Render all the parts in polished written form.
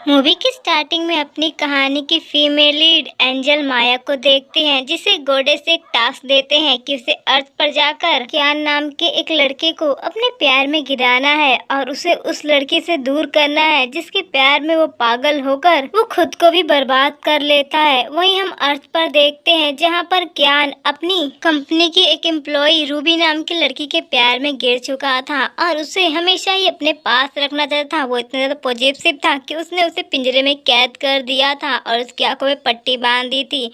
Movie की starting में अपनी कहानी की फीमेल लीड एंजल माया को देखते हैं, जिसे गॉडेस एक टास्क देते हैं कि उसे अर्थ पर जाकर कियान नाम के एक लड़के को अपने प्यार में गिराना है और उसे उस लड़की से दूर करना है जिसके प्यार में वो पागल होकर वो खुद को भी बर्बाद कर लेता है। वहीं हम अर्थ पर देखते हैं जहां पर कियान अपनी कंपनी की एक एम्प्लॉय रूबी नाम की लड़की के प्यार में गिर चुका था और उसे हमेशा ही अपने पास रखना चाहता था। वो इतना ज्यादा पॉजिटिव था कि उसने उसे पिंजरे में कैद कर दिया था और उसकी आंखों में पट्टी बांध दी थी।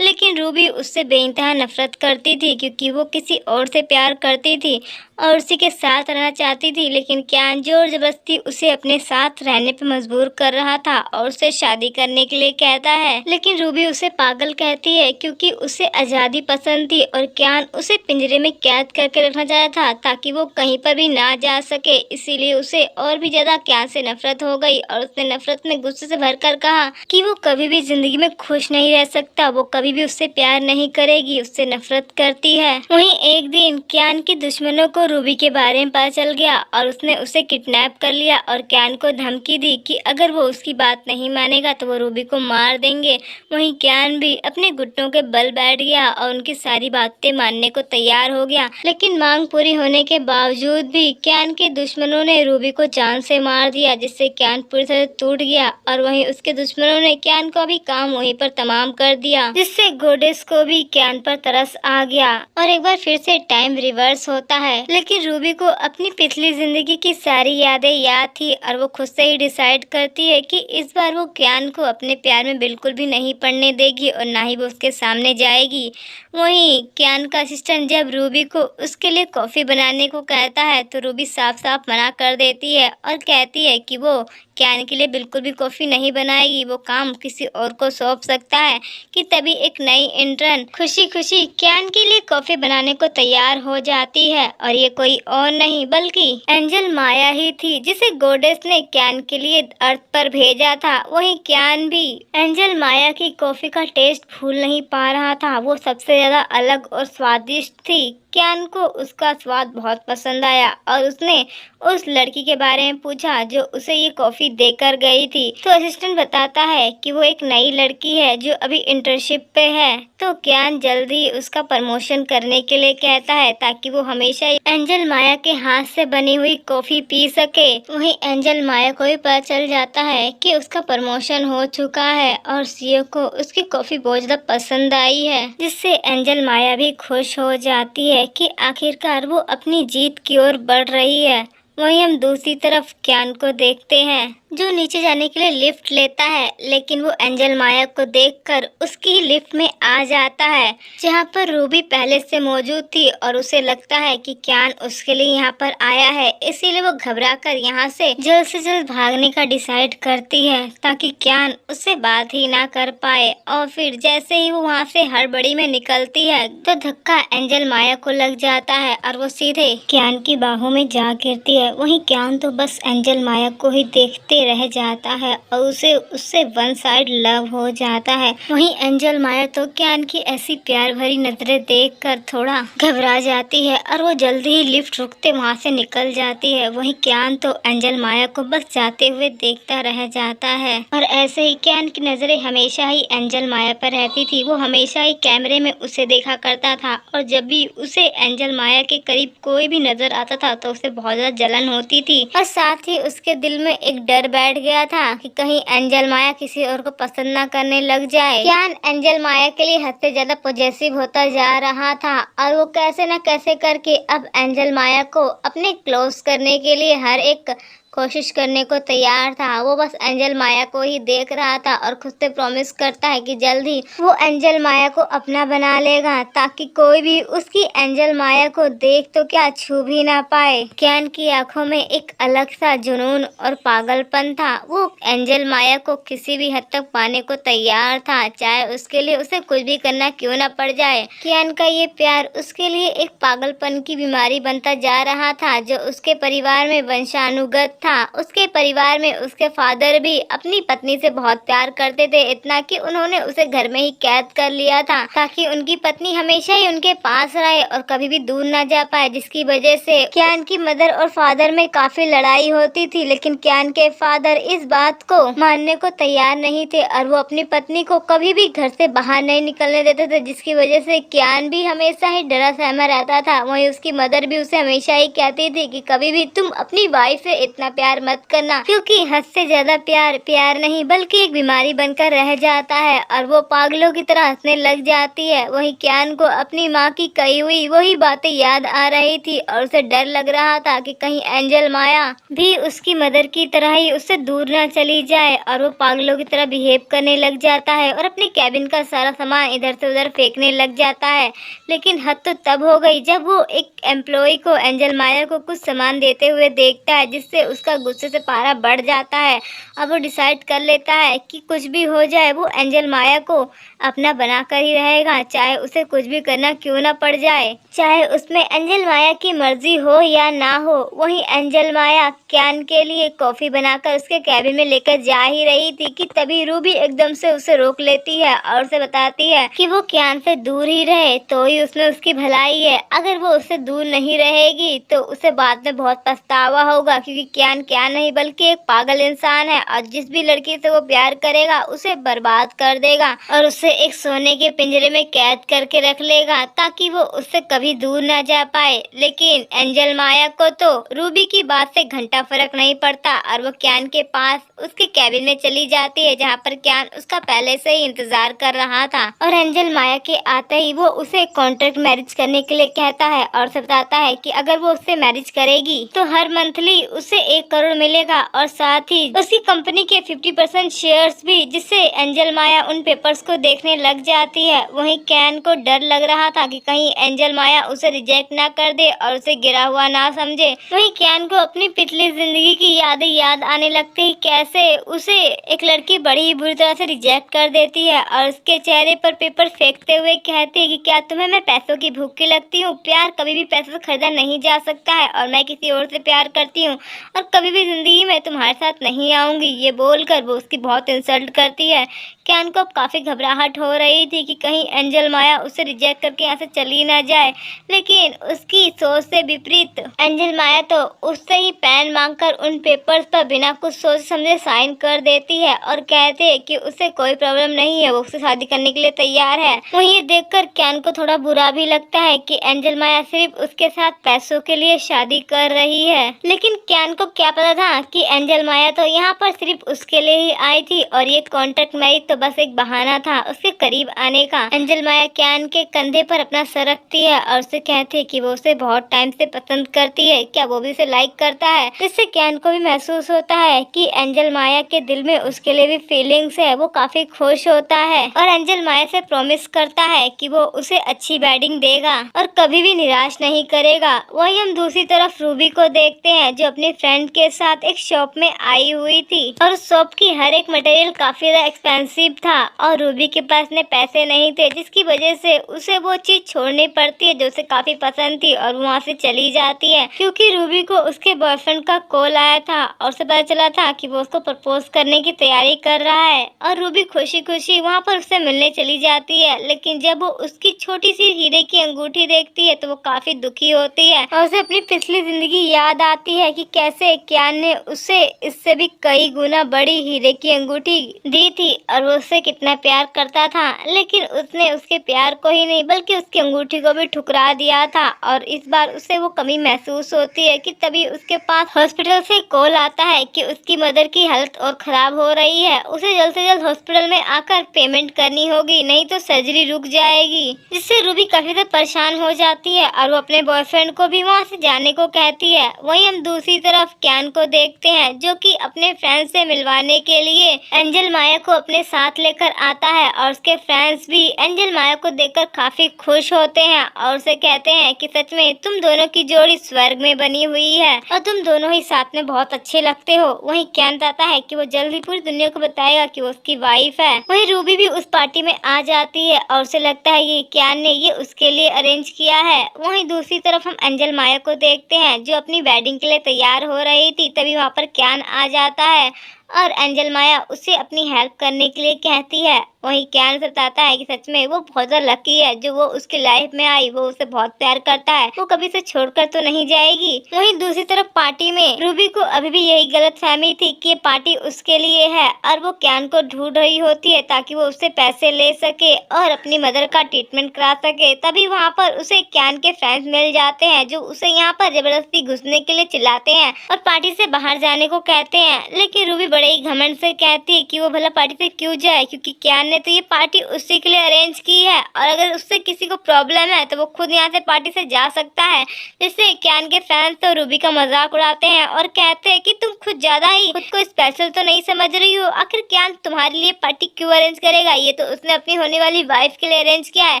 लेकिन रूबी उससे बेइंतहा नफरत करती थी क्योंकि वो किसी और से प्यार करती थी और उसी के साथ रहना चाहती थी। लेकिन कियान जोर जबरदस्ती उसे अपने साथ रहने पर मजबूर कर रहा था और उससे शादी करने के लिए कहता है। लेकिन रूबी उसे पागल कहती है क्योंकि उसे आज़ादी पसंद थी और कियान उसे पिंजरे में कैद करके रखना चाहता था ताकि वो कहीं पर भी ना जा सके। इसीलिए उसे और भी ज्यादा कियान से नफरत हो गई और उसने नफरत में गुस्से से भरकर कहा कि वो कभी भी जिंदगी में खुश नहीं रह सकता, वो कभी भी उससे प्यार नहीं करेगी, उससे नफरत करती है। वहीं एक दिन कियान के दुश्मनों को रूबी के बारे में पता चल गया और उसने उसे किडनैप कर लिया और कियान को धमकी दी कि अगर वो उसकी बात नहीं मानेगा तो वो रूबी को मार देंगे। वहीं कियान भी अपने घुटनों के बल बैठ गया और उनकी सारी बातें मानने को तैयार हो गया। लेकिन मांग पूरी होने के बावजूद भी कियान के दुश्मनों ने रूबी को जान से मार दिया, जिससे कियान पूरी तरह टूट गया और वहीं उसके दुश्मनों ने कियान का भी काम वहीं पर तमाम कर दिया, जिससे गॉडेस को भी कियान पर तरस आ गया और एक बार फिर से टाइम रिवर्स होता है। लेकिन रूबी को अपनी पिछली जिंदगी की सारी यादें याद थी और वो खुद से ही डिसाइड करती है कि इस बार वो कियान को अपने प्यार में बिल्कुल भी नहीं पड़ने देगी और ना ही वो उसके सामने जाएगी। वहीं कियान का असिस्टेंट जब रूबी को उसके लिए कॉफी बनाने को कहता है तो रूबी साफ साफ मना कर देती है और कहती है कि वो कियान के लिए बिल्कुल भी कॉफी नहीं बनाएगी, वो काम किसी और को सौंप सकता है। कि तभी एक नई इंटर्न खुशी खुशी कियान के लिए कॉफी बनाने को तैयार हो जाती है और ये कोई और नहीं बल्कि एंजल माया ही थी, जिसे गॉडेस ने कियान के लिए अर्थ पर भेजा था। वहीं कियान भी एंजल माया की कॉफी का टेस्ट भूल नहीं पा रहा था, वो सबसे ज्यादा अलग और स्वादिष्ट थी। कियान को उसका स्वाद बहुत पसंद आया और उसने उस लड़की के बारे में पूछा जो उसे ये कॉफी देकर गई थी। तो असिस्टेंट बताता है कि वो एक नई लड़की है जो अभी इंटर्नशिप पे है। तो कियान जल्दी उसका प्रमोशन करने के लिए कहता है ताकि वो हमेशा एंजल माया के हाथ से बनी हुई कॉफी पी सके। वहीं एंजल माया को भी पता चल जाता है कि उसका प्रमोशन हो चुका है और सीईओ को उसकी कॉफी बहुत ज्यादा पसंद आई है, जिससे एंजल माया भी खुश हो जाती है कि आखिरकार वो अपनी जीत की ओर बढ़ रही है। वहीं हम दूसरी तरफ कियान को देखते हैं जो नीचे जाने के लिए लिफ्ट लेता है, लेकिन वो एंजल माया को देखकर उसकी लिफ्ट में आ जाता है जहां पर रूबी पहले से मौजूद थी और उसे लगता है कि कियान उसके लिए यहां पर आया है। इसीलिए वो घबराकर यहां से जल्द भागने का डिसाइड करती है ताकि कियान उससे बात ही ना कर पाए। और फिर जैसे ही वो वहां से हड़बड़ी में निकलती है तो धक्का एंजल माया को लग जाता है और वो सीधे कियान की बाहों में जा गिरती है। वहीं कियान तो बस एंजल माया को ही देखते रह जाता है और उसे उससे वन साइड लव हो जाता है। वहीं एंजल माया तो कियान की ऐसी प्यार भरी नजरें देखकर थोड़ा घबरा जाती है और वो जल्दी ही लिफ्ट रुकते वहां से निकल जाती है। वहीं कियान तो एंजल माया को बस जाते हुए देखता रह जाता है और ऐसे ही कियान की नजरें हमेशा ही एंजल माया पर रहती थी। वो हमेशा ही कैमरे में उसे देखा करता था और जब भी उसे एंजल माया के करीब कोई भी नजर आता था तो उसे बहुत ज्यादा जलन होती थी और साथ ही उसके दिल में एक डर बैठ गया था कि कहीं एंजल माया किसी और को पसंद ना करने लग जाए। कियान एंजल माया के लिए हद से ज्यादा पॉजेसिव होता जा रहा था और वो कैसे न कैसे करके अब एंजल माया को अपने क्लोज करने के लिए हर एक कोशिश करने को तैयार था। वो बस एंजल माया को ही देख रहा था और खुद से प्रॉमिस करता है कि जल्दी वो एंजल माया को अपना बना लेगा ताकि कोई भी उसकी एंजल माया को देख तो क्या छू भी ना पाए। कियान की आंखों में एक अलग सा जुनून और पागलपन था। वो एंजल माया को किसी भी हद तक पाने को तैयार था, चाहे उसके लिए उसे कुछ भी करना क्यों ना पड़ जाए। कियान का ये प्यार उसके लिए एक पागलपन की बीमारी बनता जा रहा था जो उसके परिवार में वंशानुगत था। उसके परिवार में उसके फादर भी अपनी पत्नी से बहुत प्यार करते थे, इतना कि उन्होंने उसे घर में ही कैद कर लिया था ताकि उनकी पत्नी हमेशा ही उनके पास रहे और कभी भी दूर न जा पाए, जिसकी वजह से कियान की मदर और फादर में काफी लड़ाई होती थी। लेकिन कियान के फादर इस बात को मानने को तैयार नहीं थे और वो अपनी पत्नी को कभी भी घर से बाहर नहीं निकलने देते थे, जिसकी वजह से कियान भी हमेशा ही डरा सहमा रहता था। वहीं उसकी मदर भी उसे हमेशा ही कहती थी कि कभी भी तुम अपनी वाइफ से इतना प्यार मत करना, क्योंकि हद से ज्यादा प्यार प्यार नहीं बल्कि एक बीमारी बनकर रह जाता है और वो पागलों की तरह हंसने लग जाती है। वहीं कियान को अपनी माँ की कही हुई वही बातें याद आ रही थी और उसे डर लग रहा था कि कहीं एंजल माया भी उसकी मदर की तरह ही उससे दूर न चली जाए और वो पागलों की तरह बिहेव करने लग जाता है और अपने कैबिन का सारा सामान इधर से उधर फेंकने लग जाता है। लेकिन हद तो तब हो गई जब वो एक एम्प्लॉय को एंजल माया को कुछ सामान देते हुए देखता है, जिससे उसका गुस्से से पारा बढ़ जाता है। अब वो डिसाइड कर लेता है कि कुछ भी हो जाए वो एंजल माया को अपना बनाकर ही रहेगा, चाहे उसे कुछ भी करना क्यों ना पड़ जाए, चाहे उसमें एंजल माया की मर्जी हो या ना हो। वहीं एंजल माया कियान के लिए कॉफी बनाकर उसके कैबिन में लेकर जा ही रही थी कि तभी रूबी एकदम से उसे रोक लेती है और उसे बताती है कि वो कियान से दूर ही रहे तो ही उसमें उसकी भलाई है। अगर वो उससे दूर नहीं रहेगी तो उसे बाद में बहुत पछतावा होगा, क्योंकि कियान क्या नहीं बल्कि एक पागल इंसान है और जिस भी लड़की से वो प्यार करेगा उसे बर्बाद कर देगा और उसे एक सोने के पिंजरे में कैद करके रख लेगा ताकि वो उससे कभी दूर ना जा पाए। लेकिन एंजल माया को तो रूबी की बात से घंटा फर्क नहीं पड़ता और वो कियान के पास उसके कैबिन में चली जाती है, जहाँ पर कियान उसका पहले से ही इंतजार कर रहा था। और एंजल माया के आते ही वो उसे कॉन्ट्रैक्ट मैरिज करने के लिए कहता है और उसे बताता है कि अगर वो उससे मैरिज करेगी तो हर मंथली उसे 1 करोड़ मिलेगा और साथ ही उसकी कंपनी के 50% शेयर्स भी, जिससे एंजल माया उन पेपर्स को देखने लग जाती है। वहीं कियान को डर लग रहा था कि कहीं एंजल माया उसे रिजेक्ट ना कर दे और उसे गिरा हुआ ना समझे। वहीं कियान को अपनी पिछली जिंदगी की यादें याद आने लगती, कैसे उसे एक लड़की बड़ी ही बुरी तरह से रिजेक्ट कर देती है और उसके चेहरे पर पेपर फेंकते हुए कहती है कि क्या तुम्हें मैं पैसों की भूखी लगती हूँ? प्यार कभी भी पैसों से खरीदा नहीं जा सकता है और मैं किसी और से प्यार करती हूँ और कभी भी जिंदगी में तुम्हारे साथ नहीं आऊंगी। ये बोलकर वो उसकी बहुत इंसल्ट करती है। कियान को अब काफी घबराहट हो रही थी कि कहीं एंजल माया उसे रिजेक्ट करके यहाँ से चली ना जाए, लेकिन उसकी सोच से विपरीत एंजल माया तो उससे ही पेन मांगकर उन पेपर्स पर बिना कुछ सोच समझे साइन कर देती है और कहते हैं कि उसे कोई प्रॉब्लम नहीं है, वो उससे शादी करने के लिए तैयार है। वहीं ये देखकर कियान को थोड़ा बुरा भी लगता है कि एंजल माया सिर्फ उसके साथ पैसों के लिए शादी कर रही है। लेकिन कियान को क्या पता था कि एंजल माया तो यहाँ पर सिर्फ उसके लिए ही आई थी और ये कॉन्ट्रैक्ट मैरिज तो बस एक बहाना था उसके करीब आने का। एंजल माया कियान के कंधे पर अपना सर रखती है और उसे कहती है कि वो उसे बहुत टाइम से पसंद करती है, क्या वो भी उसे लाइक करता है। जिससे कियान को भी महसूस होता है कि एंजल माया के दिल में उसके लिए भी फीलिंग्स है। वो काफी खुश होता है और एंजल माया से प्रॉमिस करता है कि वो उसे अच्छी वेडिंग देगा और कभी भी निराश नहीं करेगा। वही हम दूसरी तरफ रूबी को देखते हैं जो अपनी फ्रेंड के साथ एक शॉप में आई हुई थी और उस शॉप की हर एक मटेरियल काफी ज्यादा एक्सपेंसिव था और रूबी के पास ने पैसे नहीं थे, जिसकी वजह से उसे वो चीज छोड़नी पड़ती है जो उसे काफी पसंद थी और वहाँ से चली जाती है, क्योंकि रूबी को उसके बॉयफ्रेंड का कॉल आया था और उसे पता चला था कि वो उसको प्रपोज करने की तैयारी कर रहा है और रूबी खुशी खुशी वहाँ पर उससे मिलने चली जाती है। लेकिन जब वो उसकी छोटी सी हीरे की अंगूठी देखती है तो वो काफी दुखी होती है और उसे अपनी पिछली जिंदगी याद आती है कि कैसे कियान ने उसे इससे भी कई गुना बड़ी हीरे की अंगूठी दी थी और वो उससे कितना प्यार करता था, लेकिन उसने उसके प्यार को ही नहीं बल्कि उसकी अंगूठी को भी ठुकरा दिया था। और इस बार उसे वो कमी महसूस होती है कि तभी उसके पास हॉस्पिटल से कॉल आता है कि उसकी मदर की हालत और खराब हो रही है, उसे जल्द से जल्द हॉस्पिटल में आकर पेमेंट करनी होगी, नहीं तो सर्जरी रुक जाएगी। जिससे रूबी काफी ज्यादा परेशान हो जाती है और वो अपने बॉयफ्रेंड को भी वहाँ से जाने को कहती है। वहीं हम दूसरी तरफ कियान को देखते हैं जो कि अपने फ्रेंड से मिलवाने के लिए एंजल माया को अपने साथ साथ लेकर आता है और उसके फ्रेंड्स भी एंजल माया को देखकर काफी खुश होते हैं और उसे कहते हैं कि सच में तुम दोनों की जोड़ी स्वर्ग में बनी हुई है और तुम दोनों ही साथ में बहुत अच्छे लगते हो। वहीं कैन कहता है कि वो जल्द ही पूरी दुनिया को बताएगा कि वो उसकी वाइफ है। वहीं रूबी भी उस पार्टी में आ जाती है और उसे लगता है कि कैन ने ये उसके लिए अरेंज किया है। वहीं दूसरी तरफ हम एंजल माया को देखते हैं जो अपनी वेडिंग के लिए तैयार हो रही थी। तभी वहाँ पर कैन आ जाता है और एंजल माया उसे अपनी हेल्प करने के लिए कहती है। वहीं कैन बताता है कि सच में वो बहुत ज़्यादा लकी है जो वो उसकी लाइफ में आई, वो उसे बहुत प्यार करता है, वो कभी उसे छोड़कर तो नहीं जाएगी। वहीं दूसरी तरफ पार्टी में रूबी को अभी भी यही गलतफहमी थी कि ये पार्टी उसके लिए है और वो कैन को ढूंढ रही होती है ताकि वो उससे पैसे ले सके और अपनी मदर का ट्रीटमेंट करा सके। तभी वहाँ पर उसे कैन के फ्रेंड्स मिल जाते हैं जो उसे यहाँ पर जबरदस्ती घुसने के लिए चिल्लाते हैं और पार्टी से बाहर जाने को कहते हैं। लेकिन रूबी बड़े ही घमंड से कहती है कि वो भला पार्टी से क्यों जाए, क्योंकि कैन ने तो ये पार्टी उसी के लिए अरेंज की है और अगर उससे किसी को प्रॉब्लम है तो वो खुद यहाँ से पार्टी से जा सकता है। जिससे कैन के फैंस तो रूबी का मजाक उड़ाते हैं और कहते हैं कि तुम खुद ज्यादा ही खुद को स्पेशल तो नहीं समझ रही हो, आखिर कैन तुम्हारे लिए पार्टी क्यों अरेंज करेगा, ये तो उसने अपनी होने वाली वाइफ के लिए अरेंज किया है,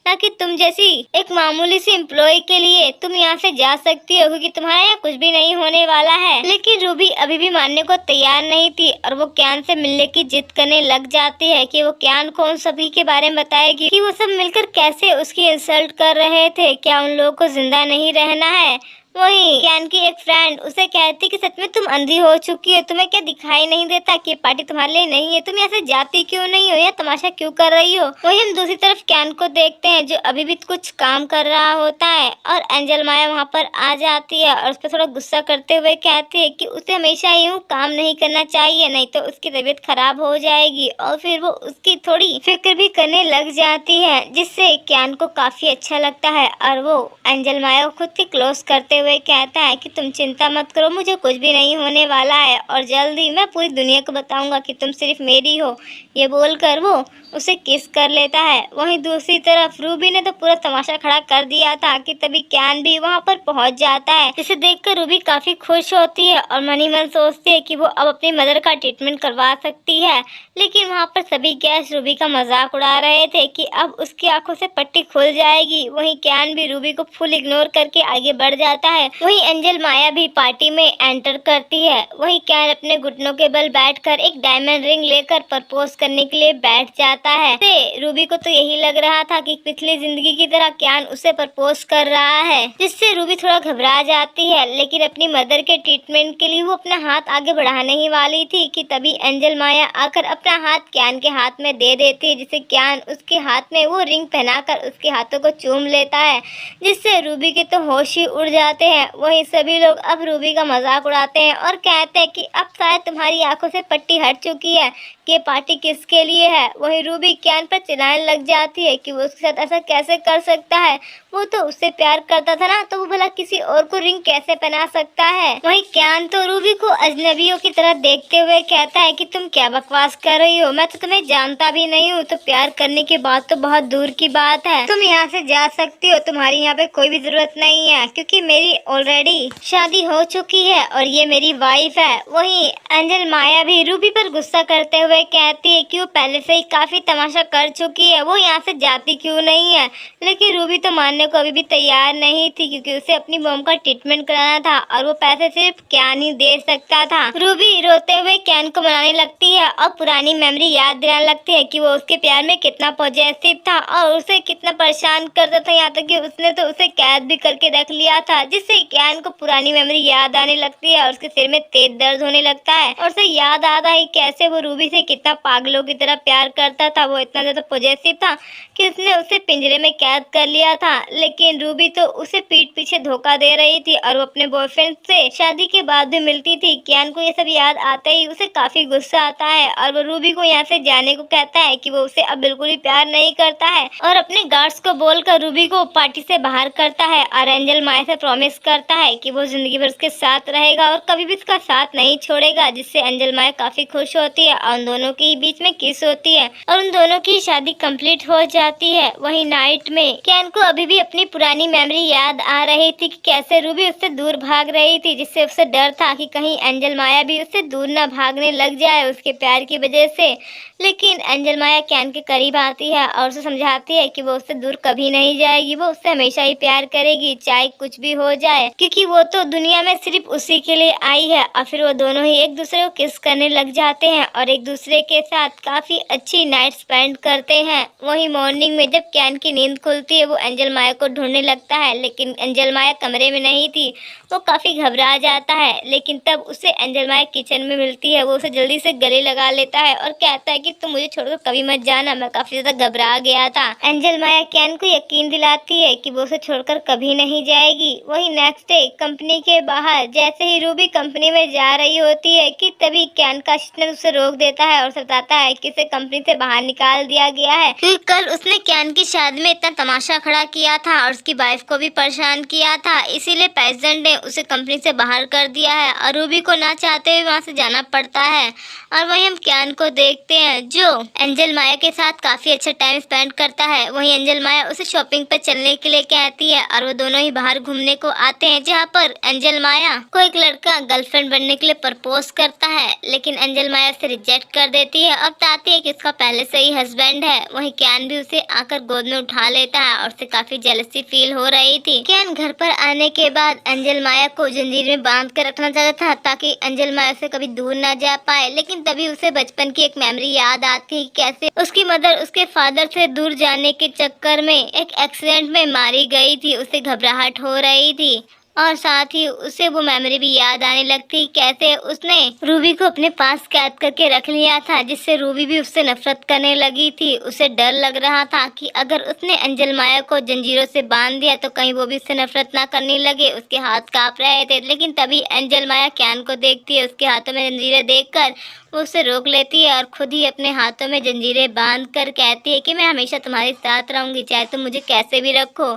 ना कि तुम जैसी एक मामूली सी एम्प्लॉय के लिए। तुम यहाँ से जा सकती हो क्योंकि तुम्हारे यहाँ कुछ भी नहीं होने वाला है। लेकिन रूबी अभी भी मानने को तैयार नहीं थी और वो कैन से मिलने की जिद करने लग जाती है कि वो कैन को उन सभी के बारे में बताएगी कि वो सब मिलकर कैसे उसकी इंसल्ट कर रहे थे, क्या उन लोगों को जिंदा नहीं रहना है। वहीं कैन की एक फ्रेंड उसे कहती कि सच में तुम अंधी हो चुकी हो, तुम्हें क्या दिखाई नहीं देता कि पार्टी तुम्हारे लिए नहीं है, तुम यहाँ से जाती क्यों नहीं हो या तमाशा क्यों कर रही हो। वहीं हम दूसरी तरफ कैन को देखते हैं जो अभी भी कुछ काम कर रहा होता है और एंजल माया वहाँ पर आ जाती है और उस पर थोड़ा गुस्सा करते हुए कहती है कि उसे हमेशा यूँ काम नहीं करना चाहिए, नहीं तो उसकी तबीयत खराब हो जाएगी। और फिर वो उसकी थोड़ी फिक्र भी करने लग जाती है जिससे कैन को काफी अच्छा लगता है और वो एंजल माया को खुद की क्लोज करते हुए कहता है कि तुम चिंता मत करो, मुझे कुछ भी नहीं होने वाला है और जल्दी मैं पूरी दुनिया को बताऊंगा कि तुम सिर्फ मेरी हो। ये बोलकर वो उसे किस कर लेता है। वहीं दूसरी तरफ रूबी ने तो पूरा तमाशा खड़ा कर दिया था कि तभी कैन भी वहां पर पहुंच जाता है, जिसे देखकर रूबी काफी खुश होती है और मन ही मन सोचती है कि वो अब अपनी मदर का ट्रीटमेंट करवा सकती है। लेकिन वहां पर सभी गेस्ट रूबी का मजाक उड़ा रहे थे कि अब उसकी आंखों से पट्टी खुल जाएगी। वहीं कैन भी रूबी को फुल इग्नोर करके आगे बढ़ जाता है। वहीं एंजल माया भी पार्टी में एंटर करती है। वहीं कैन अपने घुटनों के बल बैठकर एक डायमंड रिंग लेकर प्रपोज करने के लिए बैठ जाता है। रूबी को तो यही लग रहा था कि पिछली जिंदगी की तरह कैन उसे प्रपोज कर रहा है, जिससे रूबी थोड़ा घबरा जाती है। लेकिन अपनी मदर के ट्रीटमेंट के लिए वो अपना हाथ आगे बढ़ाने ही वाली थी कि तभी एंजल माया आकर अपना हाथ कैन के हाथ में दे देती है, जिससे कैन उसके हाथ में वो रिंग पहनाकर उसके हाथों को चूम लेता है, जिससे रूबी के तो होश ही उड़ जाते हैं। वहीं सभी लोग अब रूबी का मजाक उड़ाते हैं और कहते हैं कि अब शायद तुम्हारी आंखों से पट्टी हट चुकी है, कि पार्टी किसके लिए है। वहीं रूबी कैन पर चिल्लाने लग जाती है कि वो उसके साथ ऐसा कैसे कर सकता है, वो तो उससे प्यार करता था ना, तो वो भला किसी और को रिंग कैसे पहना सकता है। वहीं कैन तो रूबी को अजनबियों की तरह देखते हुए कहता है कि तुम क्या बकवास कर रही हो, मैं तो तुम्हें जानता भी नहीं हूँ, तो प्यार करने की बात तो बहुत दूर की बात है, तुम यहाँ से जा सकती हो, तुम्हारी यहाँ पे कोई भी जरूरत नहीं है, क्योंकि मेरी ऑलरेडी शादी हो चुकी है और ये मेरी वाइफ है। वहीं एंजल माया भी रूबी पर गुस्सा करते हुए कहती है कि वो पहले से ही काफी तमाशा कर चुकी है, वो यहाँ से जाती क्यों नहीं है। लेकिन रूबी तो मानने को अभी भी तैयार नहीं थी, क्योंकि उसे अपनी मॉम का ट्रीटमेंट कराना था और वो पैसे सिर्फ कैन ही दे सकता था। रूबी रोते हुए कैन को मनाने लगती है और पुरानी मेमोरी याद दिलाने लगती है कि वो उसके प्यार में कितना पॉजिटिव था और उसे कितना परेशान करता था, यहाँ तक कि उसने तो उसे कैद भी करके रख लिया था, जिससे कैन को पुरानी मेमोरी याद आने लगती है और उसके सिर में तेज दर्द होने लगता है और उसे याद आता है कैसे वो रूबी से कितना पागलों की तरह प्यार करता था। वो इतना ज्यादा पॉजिटिव था कि उसने उसे पिंजरे में कैद कर लिया था। लेकिन रूबी तो उसे पीठ पीछे धोखा दे रही थी और वो अपने बॉयफ्रेंड से शादी के बाद भी मिलती थी। कैन को ये सब याद आते ही उसे काफी गुस्सा आता है और वो रूबी को यहाँ से जाने को कहता है कि वो उसे अब बिल्कुल भी प्यार नहीं करता है और अपने गार्ड्स को बोलकर रूबी को पार्टी से बाहर करता है और एंजल माया से प्रॉमिस करता है कि वो जिंदगी भर उसके साथ रहेगा और कभी भी उसका साथ नहीं छोड़ेगा, जिससे एंजल माया काफी खुश होती है और उन दोनों के बीच में किस होती है और उन दोनों की शादी कंप्लीट हो जाती है। वहीं नाइट में कैन को अभी भी अपनी पुरानी मेमोरी याद आ रही थी कि कैसे रूबी उससे दूर भाग रही थी, जिससे उसे डर था कि कहीं एंजल माया भी उससे दूर ना भागने लग जाए उसके प्यार की वजह से। लेकिन एंजल माया कैन के करीब आती है और उसे समझाती है कि वो उससे दूर कभी नहीं जाएगी, वो उससे हमेशा ही प्यार करेगी चाहे कुछ भी हो जाए, क्योंकि वो तो दुनिया में सिर्फ उसी के लिए आई है। और फिर वो दोनों ही एक दूसरे को किस करने लग जाते हैं और एक दूसरे के साथ काफी अच्छी नाइट स्पेंड करते हैं। वही मॉर्निंग में जब कैन की नींद खुलती है, वो एंजल माया को ढूंढने लगता है, लेकिन एंजल माया कमरे में नहीं थी। वो काफी घबरा जाता है, लेकिन तब उसे एंजल माया किचन में मिलती है। वो उसे जल्दी से गले लगा लेता है और कहता है कि तुम मुझे छोड़कर कभी मत जाना, मैं काफी ज्यादा घबरा गया था। एंजल माया कैन को यकीन दिलाती है कि वो उसे छोड़कर कभी नहीं जाएगी। वही नेक्स्ट डे कंपनी के बाहर जैसे ही रूबी कंपनी में जा रही होती है कि तभी कैन का असिस्टेंट उसे रोक देता है और बताता है कि उसे कंपनी से बाहर निकाल दिया गया है, क्योंकि कल उसने कैन की शादी में इतना तमाशा खड़ा किया था और उसकी वाइफ को भी परेशान किया था, इसीलिए प्रेसिडेंट ने उसे कंपनी से बाहर कर दिया है और रूबी को ना चाहते हुए वहाँ से जाना पड़ता है। और वही हम कैन को देखते हैं जो एंजल माया के साथ काफी अच्छा टाइम स्पेंड करता है। वही एंजल माया उसे शॉपिंग पर चलने के लिए कहती है और वो दोनों ही बाहर घूमने को आते हैं, जहाँ पर एंजल माया को एक लड़का गर्लफ्रेंड बनने के लिए प्रपोज करता है, लेकिन एंजल माया उसे रिजेक्ट कर देती है और बताती है कि उसका पहले से ही हस्बैंड है। वही कैन भी उसे आकर गोद में उठा लेता है और उसे काफी जेलसी फील हो रही थी। कैन घर पर आने के बाद एंजल माया को जंजीर में बांध कर रखना चाहता था ताकि एंजल माया से कभी दूर ना जा पाए, लेकिन तभी उसे बचपन की एक मेमोरी याद आती है, कैसे उसकी मदर उसके फादर से दूर जाने के चक्कर में एक एक्सीडेंट में मारी गई थी। उसे घबराहट हो रही थी और साथ ही उसे वो मेमोरी भी याद आने लगती, कैसे उसने रूबी को अपने पास कैद करके रख लिया था, जिससे रूबी भी उससे नफरत करने लगी थी। उसे डर लग रहा था कि अगर उसने एंजल माया को जंजीरों से बांध दिया तो कहीं वो भी उससे नफरत ना करने लगे। उसके हाथ कांप रहे थे, लेकिन तभी एंजल माया कैन को देखती है। उसके हाथों में जंजीरें देखकर वो उसे रोक लेती है और खुद ही अपने हाथों में जंजीरें बांध कर कहती है कि मैं हमेशा तुम्हारे साथ रहूंगी, चाहे तुम मुझे कैसे भी रखो।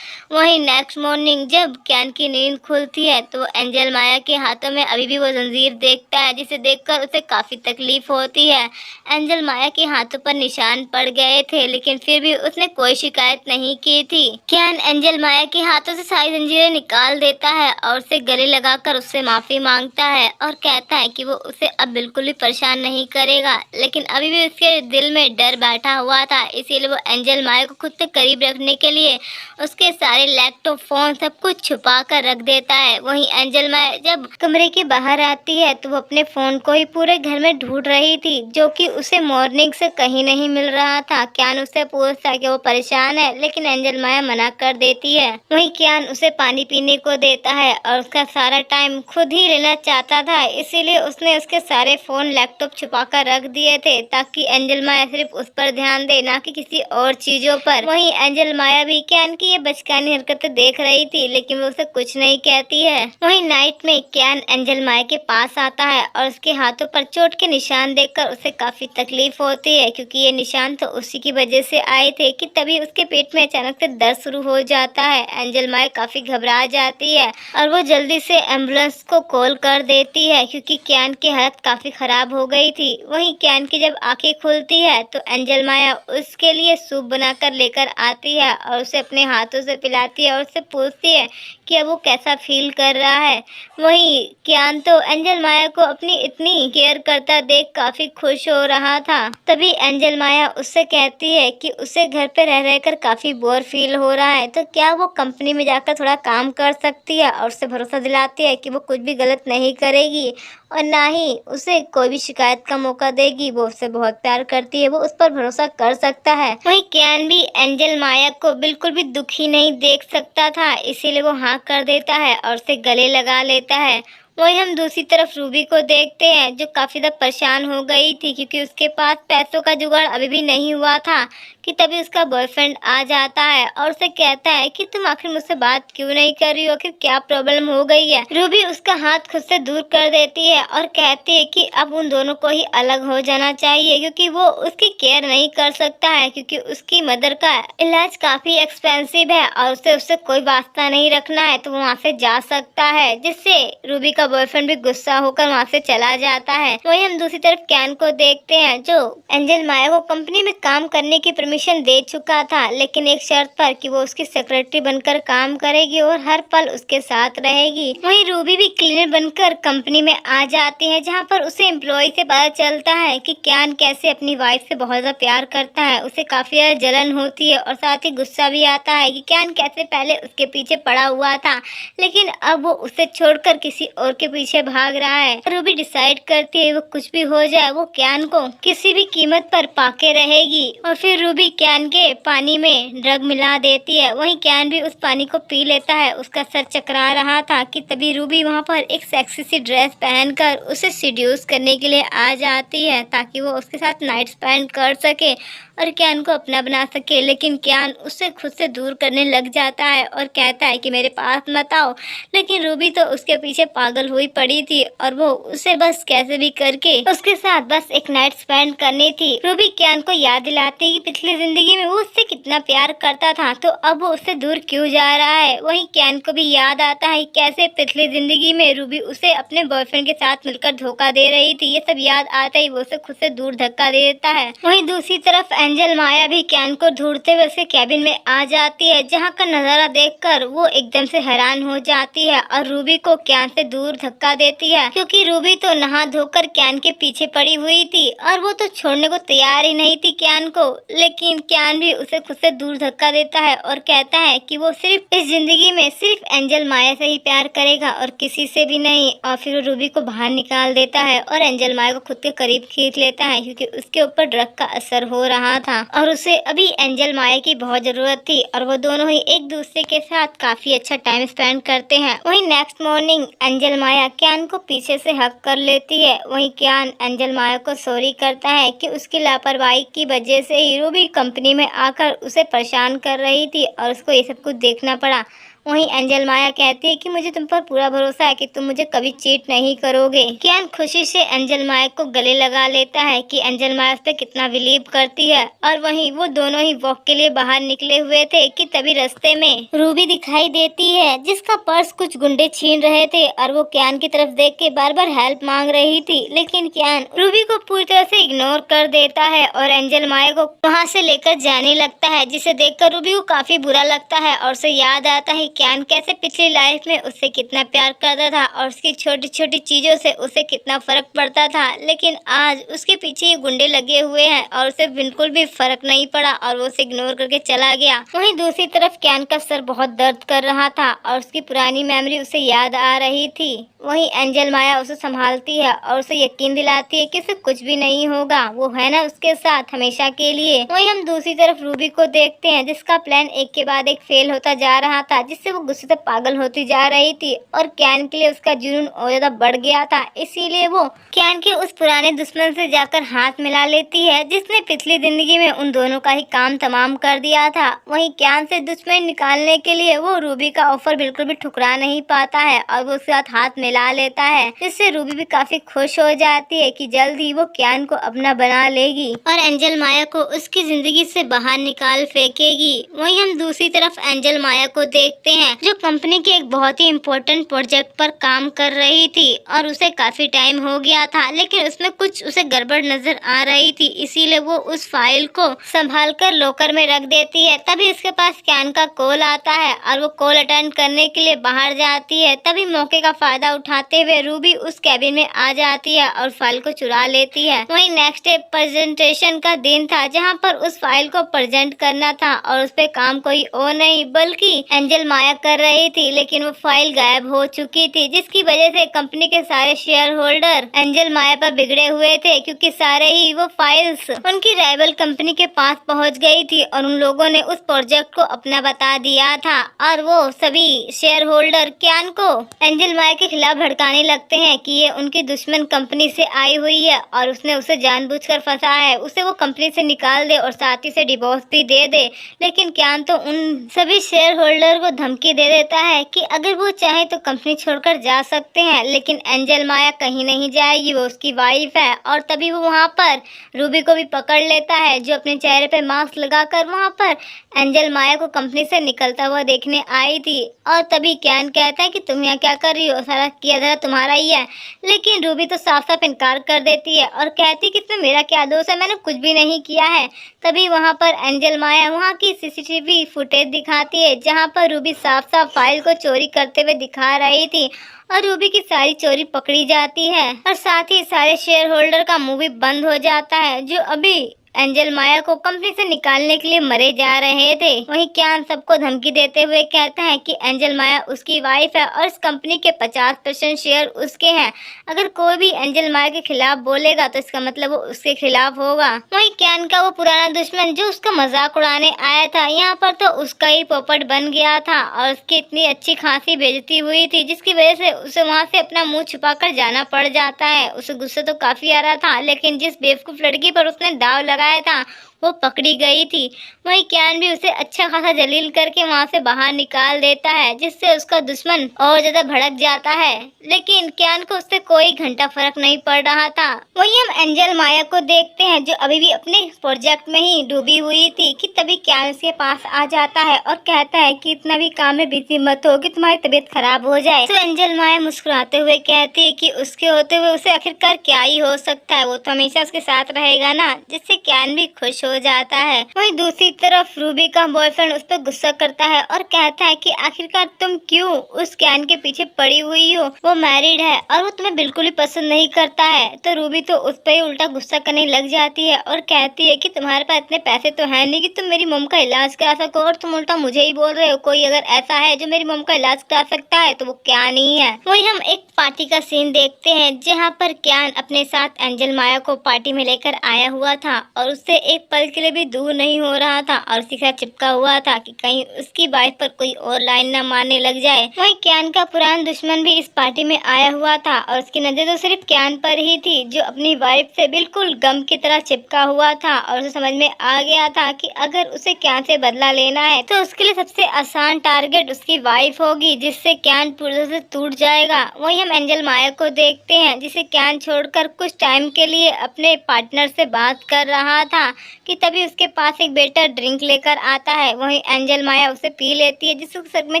वहीं नेक्स्ट मॉर्निंग जब कैन की नींद खुलती है तो एंजल माया के हाथों में अभी भी वो जंजीर देखता है, जिसे देखकर उसे काफी तकलीफ होती है। एंजल माया के हाथों पर निशान पड़ गए थे, लेकिन फिर भी उसने कोई शिकायत नहीं की थी। कैन एंजल माया के हाथों से सारी जंजीरें निकाल देता है और उसे गले लगाकर उससे माफी मांगता है और कहता है कि वो उसे अब बिल्कुल भी परेशान नहीं करेगा, लेकिन अभी भी उसके दिल में डर बैठा हुआ था, इसीलिए वो एंजल माया को खुद से करीब रखने के लिए उसके सारे लैपटॉप फोन सब कुछ छुपा कर रख देता है। वहीं एंजल माया जब कमरे के बाहर आती है तो वो अपने फोन को ही पूरे घर में ढूंढ रही थी, जो कि उसे मॉर्निंग से कहीं नहीं मिल रहा था। कैन उससे पूछता कि वो परेशान है, लेकिन एंजल माया मना कर देती है। वहीं कैन उसे पानी पीने को देता है और उसका सारा टाइम खुद ही लेना चाहता था, इसीलिए उसने उसके सारे फोन लैपटॉप छुपा कर रख दिए थे ताकि एंजल माया सिर्फ उस पर ध्यान दे, ना कि किसी और चीजों पर। वहीं एंजल माया भी कैन की ये बचकानी हरकतें देख रही थी, लेकिन वो उसे कुछ नहीं कहती है। वहीं नाइट में कैन एंजल माया के पास आता है और उसके हाथों पर चोट के निशान देखकर उसे काफी तकलीफ होती है, क्योंकि ये निशान तो उसी की वजह से आए थे। कि तभी उसके पेट में अचानक से दर्द शुरू हो जाता है। एंजल माया काफी घबरा जाती है और वो जल्दी से एम्बुलेंस को कॉल कर देती है, क्योंकि कैन की हालत काफी खराब हो गई थी। वहीं कैन की जब आंखें खुलती है तो एंजल माया उसके लिए सूप बनाकर लेकर आती है और उसे अपने हाथों से पिलाती है और उससे पूछती है कि अब वो कैसा फील कर रहा है। वहीं कैन तो एंजल माया को अपनी इतनी केयर करता देख काफी खुश हो रहा था। तभी एंजल माया उससे कहती है कि उसे घर पे रह रहकर काफी बोर फील हो रहा है, तो क्या वो कंपनी में जाकर थोड़ा काम कर सकती है, और उसे भरोसा दिलाती है कि वो कुछ भी गलत नहीं करेगी और ना ही उसे कोई भी शिकायत का मौका देगी। वो उससे बहुत प्यार करती है, वो उस पर भरोसा कर सकता है। वहीं कैन भी एंजल माया को बिल्कुल भी दुखी नहीं देख सकता था, इसीलिए वो हाँ कर देता है और उसे गले लगा लेता है। वहीं हम दूसरी तरफ रूबी को देखते हैं, जो काफी ज्यादा परेशान हो गई थी, क्योंकि उसके पास पैसों का जुगाड़ अभी भी नहीं हुआ था। कि तभी उसका बॉयफ्रेंड आ जाता है और उसे कहता है कि तुम आखिर मुझसे बात क्यों नहीं कर रही हो, आखिर क्या प्रॉब्लम हो गई है। रूबी उसका हाथ खुद से दूर कर देती है और कहती है कि अब उन दोनों को ही अलग हो जाना चाहिए, क्योंकि वो उसकी केयर नहीं कर सकता है, क्योंकि उसकी मदर का इलाज काफी एक्सपेंसिव है और उसे उससे कोई वास्ता नहीं रखना है, तो वो वहाँ से जा सकता है। जिससे रूबी का बॉयफ्रेंड भी गुस्सा होकर वहाँ से चला जाता है। वहीं हम दूसरी तरफ क्यान को देखते हैं, जो एंजल माया को कंपनी में काम करने की परमिशन दे चुका था, लेकिन एक शर्त पर कि वो उसकी सेक्रेटरी बनकर काम करेगी और हर पल उसके साथ रहेगी। वहीं रूबी भी क्लीनर बनकर कंपनी में आ जाती है, जहाँ पर उसे एम्प्लॉय से पता चलता है कि क्यान कैसे अपनी वाइफ से बहुत ज्यादा प्यार करता है। उसे काफी ज्यादा जलन होती है और साथ ही गुस्सा भी आता है कि क्यान कैसे पहले उसके पीछे पड़ा हुआ था, लेकिन अब वो उसे छोड़कर किसी और के पीछे भाग रहा है। रूबी डिसाइड करती है वो कुछ भी हो जाए वो क्यान को किसी भी कीमत पर पाके रहेगी, और फिर रूबी क्यान के पानी में ड्रग मिला देती है। वहीं क्यान भी उस पानी को पी लेता है। उसका सर चकरा रहा था कि तभी रूबी वहाँ पर एक सेक्सी सी ड्रेस पहनकर उसे सीड्यूस करने के लिए आ जाती है, ताकि वो उसके साथ नाइट स्पेंड कर सके और क्यान को अपना बना सके। लेकिन क्यान उससे खुद से दूर करने लग जाता है और कहता है कि मेरे पास मत आओ। लेकिन रूबी तो उसके पीछे पागल हुई पड़ी थी और वो उसे बस कैसे भी करके उसके साथ बस एक नाइट स्पेंड करनी थी। रूबी क्यान को याद दिलाती है कि पिछली जिंदगी में वो उससे कितना प्यार करता था, तो अब वो उससे दूर क्यों जा रहा है। वहीं क्यान को भी याद आता है कैसे पिछली जिंदगी में रूबी उसे अपने बॉयफ्रेंड के साथ मिलकर धोखा दे रही थी। ये सब याद आता ही वो उसे खुद से दूर धक्का दे देता है। वहीं दूसरी तरफ एंजल माया भी क्यान को ढूंढते हुए उसके कैबिन में आ जाती है, जहाँ का नजारा देखकर वो एकदम से हैरान हो जाती है और रूबी को क्यान से दूर धक्का देती है, क्योंकि रूबी तो नहा धोकर क्यान के पीछे पड़ी हुई थी और वो तो छोड़ने को तैयार ही नहीं थी क्यान को। लेकिन क्यान भी उसे खुद से दूर धक्का देता है और कहता है कि वो सिर्फ इस जिंदगी में सिर्फ एंजल माया से ही प्यार करेगा और किसी से भी नहीं। और फिर वो रूबी को बाहर निकाल देता है और एंजल माया को खुद के करीब खींच लेता है, क्योंकि उसके ऊपर ड्रग का असर हो रहा था और उसे अभी एंजल माया की बहुत जरूरत थी और वो दोनों ही एक दूसरे के साथ काफी अच्छा टाइम स्पेंड करते हैं। वहीं नेक्स्ट मॉर्निंग एंजल माया क्यान को पीछे से हक कर लेती है। वहीं क्यान एंजल माया को सॉरी करता है कि उसकी लापरवाही की वजह से ही रूबी कंपनी में आकर उसे परेशान कर रही थी और उसको ये सब कुछ देखना पड़ा। वहीं एंजल माया कहती है कि मुझे तुम पर पूरा भरोसा है कि तुम मुझे कभी चीट नहीं करोगे। क्यान खुशी से एंजल माया को गले लगा लेता है कि एंजल माया उस पर कितना बिलीव करती है। और वहीं वो दोनों ही वॉक के लिए बाहर निकले हुए थे कि तभी रास्ते में रूबी दिखाई देती है, जिसका पर्स कुछ गुंडे छीन रहे थे और वो क्यान की तरफ देख के बार बार हेल्प मांग रही थी। लेकिन क्यान रूबी को पूरी तरह से इग्नोर कर देता है और एंजल माया को वहाँ से लेकर जाने लगता है, जिसे देखकर रूबी को काफी बुरा लगता है और उसे याद आता है क्यान कैसे पिछली लाइफ में उससे कितना प्यार करता था और उसकी छोटी छोटी चीजों से उसे कितना फर्क पड़ता था। लेकिन आज उसके पीछे ये गुंडे लगे हुए हैं और उसे बिल्कुल भी फर्क नहीं पड़ा और वो उसे इग्नोर करके चला गया। वहीं दूसरी तरफ क्यान का सर बहुत दर्द कर रहा था और उसकी पुरानी मेमोरी उसे याद आ रही थी। वहीं एंजल माया उसे संभालती है और उसे यकीन दिलाती है कि उसे कुछ भी नहीं होगा, वो है ना उसके साथ हमेशा के लिए। वहीं हम दूसरी तरफ रूबी को देखते हैं, जिसका प्लान एक के बाद एक फेल होता जा रहा था, जिससे वो गुस्से से पागल होती जा रही थी और क्यान के लिए उसका जुनून और ज्यादा बढ़ गया था। इसीलिए वो क्यान के उस पुराने दुश्मन से जाकर हाथ मिला लेती है, जिसने पिछली जिंदगी में उन दोनों का ही काम तमाम कर दिया था। वहीं क्यान से दुश्मन निकालने के लिए वो रूबी का ऑफर बिल्कुल भी ठुकरा नहीं पाता है और वो उसके साथ हाथ मिला लेता है, जिससे रूबी भी काफी खुश हो जाती है कि जल्द ही वो क्यान को अपना बना लेगी और एंजल माया को उसकी जिंदगी से बाहर निकाल फेंकेगी। वहीं हम दूसरी तरफ एंजल माया को देखते हैं, जो कंपनी के एक बहुत ही इम्पोर्टेंट प्रोजेक्ट पर काम कर रही थी और उसे काफी टाइम हो गया था, लेकिन उसमें कुछ उसे गड़बड़ नजर आ रही थी। इसीलिए वो उस फाइल को संभाल कर लॉकर में रख देती है। तभी उसके पास क्यान का कॉल आता है और वो कॉल अटेंड करने के लिए बाहर जाती है। तभी मौके का फायदा उठाते हुए रूबी उस कैबिन में आ जाती है और फाइल को चुरा लेती है। वहीं नेक्स्ट डे प्रेजेंटेशन का दिन था, जहाँ पर उस फाइल को प्रेजेंट करना था और उस पे काम कोई और नहीं बल्कि एंजल माया कर रही थी। लेकिन वो फाइल गायब हो चुकी थी, जिसकी वजह से कंपनी के सारे शेयर होल्डर एंजल माया पर बिगड़े हुए थे, क्योंकि सारे ही वो फाइल्स उनकी राइवल कंपनी के पास पहुंच गई थी और उन लोगों ने उस प्रोजेक्ट को अपना बता दिया था और वो सभी शेयर होल्डर क्यान को एंजल माया के खिलाफ भड़काने लगते हैं कि ये उनकी दुश्मन कंपनी से आई हुई है और उसने उसे जानबूझकर फंसा है, उसे वो कंपनी से निकाल दे और साथ ही से डिवोर्स भी दे दे। लेकिन क्यान तो उन सभी शेयर होल्डर को धमकी दे देता है कि अगर वो चाहे तो कंपनी छोड़कर जा सकते हैं, लेकिन एंजल माया कहीं नहीं जाएगी, वो उसकी वाइफ है। और तभी वो वहाँ पर रूबी को भी पकड़ लेता है, जो अपने चेहरे पे मास्क लगाकर वहाँ पर एंजल माया को कंपनी से निकलता हुआ देखने आई थी। और तभी कैन कहता है कि तुम यहाँ क्या कर रही हो, सारा किया धरा तुम्हारा ही है। लेकिन रूबी तो साफ साफ इनकार कर देती है और कहती है कि इसमें मेरा क्या दोष है, मैंने कुछ भी नहीं किया है। तभी वहाँ पर एंजल माया वहाँ की सीसीटीवी फुटेज दिखाती है, जहाँ पर रूबी साफ साफ फाइल को चोरी करते हुए दिखा रही थी और रूबी की सारी चोरी पकड़ी जाती है और साथ ही सारे शेयर होल्डर का मुंह भी बंद हो जाता है, जो अभी एंजल माया को कंपनी से निकालने के लिए मरे जा रहे थे। वहीं क्यान सबको धमकी देते हुए कहता है कि एंजल माया उसकी वाइफ है और इस कंपनी के 50% शेयर उसके हैं। अगर कोई भी एंजल माया के खिलाफ बोलेगा तो इसका मतलब वो उसके खिलाफ होगा। वहीं क्यान का वो पुराना दुश्मन जो उसका मजाक उड़ाने आया था, यहाँ पर तो उसका ही पोपट बन गया था और उसकी इतनी अच्छी खासी बेइज्जती हुई थी, जिसकी वजह से उसे वहाँ से अपना मुँह छुपा कर जाना पड़ जाता है। उसे गुस्सा तो काफी आ रहा था, लेकिन जिस बेवकूफ लड़की पर उसने दाव लगाया था वो पकड़ी गई थी। वहीं क्यान भी उसे अच्छा खासा जलील करके वहां से बाहर निकाल देता है, जिससे उसका दुश्मन और ज्यादा भड़क जाता है। लेकिन क्यान को उससे कोई घंटा फर्क नहीं पड़ रहा था। वहीं हम एंजल माया को देखते हैं, जो अभी भी अपने प्रोजेक्ट में ही डूबी हुई थी कि तभी क्यान उसके पास आ जाता है और कहता है कि इतना भी काम में बिजी मत हो कि तुम्हारी तबीयत खराब हो जाए। तो एंजल माया मुस्कुराते हुए कहती है कि उसके होते हुए उसे आखिरकार क्या ही हो सकता है, वो तो हमेशा उसके साथ रहेगा ना, जिससे क्यान भी खुश हो जाता है। वहीं दूसरी तरफ रूबी का बॉयफ्रेंड उस पर गुस्सा करता है और कहता है कि आखिरकार तुम क्यों उस कैन के पीछे पड़ी हुई हो, वो मैरिड है और वो तुम्हें बिल्कुल ही पसंद नहीं करता है। तो रूबी तो उस पर ही उल्टा गुस्सा करने लग जाती है और कहती है कि तुम्हारे पास इतने पैसे तो है नहीं कि तुम मेरी मम का इलाज करा सको, और तुम उल्टा मुझे ही बोल रहे हो कोई अगर ऐसा है जो मेरी मम का इलाज करा सकता है तो वो क्या नहीं है। वही हम एक पार्टी का सीन देखते हैं, जहाँ पर क्यान अपने साथ एंजल माया को पार्टी में लेकर आया हुआ था और उससे एक पल के लिए भी दूर नहीं हो रहा था और उसी के साथ चिपका हुआ था कि कहीं उसकी वाइफ पर कोई और लाइन न मारने लग जाए। वहीं क्यान का पुराना दुश्मन भी इस पार्टी में आया हुआ था और उसकी नजर तो सिर्फ क्यान पर ही थी, जो अपनी वाइफ से बिल्कुल गम की तरह चिपका हुआ था और उसे समझ में आ गया था कि अगर उसे क्यान से बदला लेना है तो उसके लिए सबसे आसान टारगेट उसकी वाइफ होगी, जिससे क्यान पूरी तरह से टूट जाएगा। वहीं हम एंजल माया को देखते हैं, जिसे क्यान छोड़कर कुछ टाइम के लिए अपने पार्टनर से बात कर रहा था कि तभी उसके पास एक बेटा ड्रिंक लेकर आता है। वहीं एंजल माया उसे पी लेती है, जिससे सर में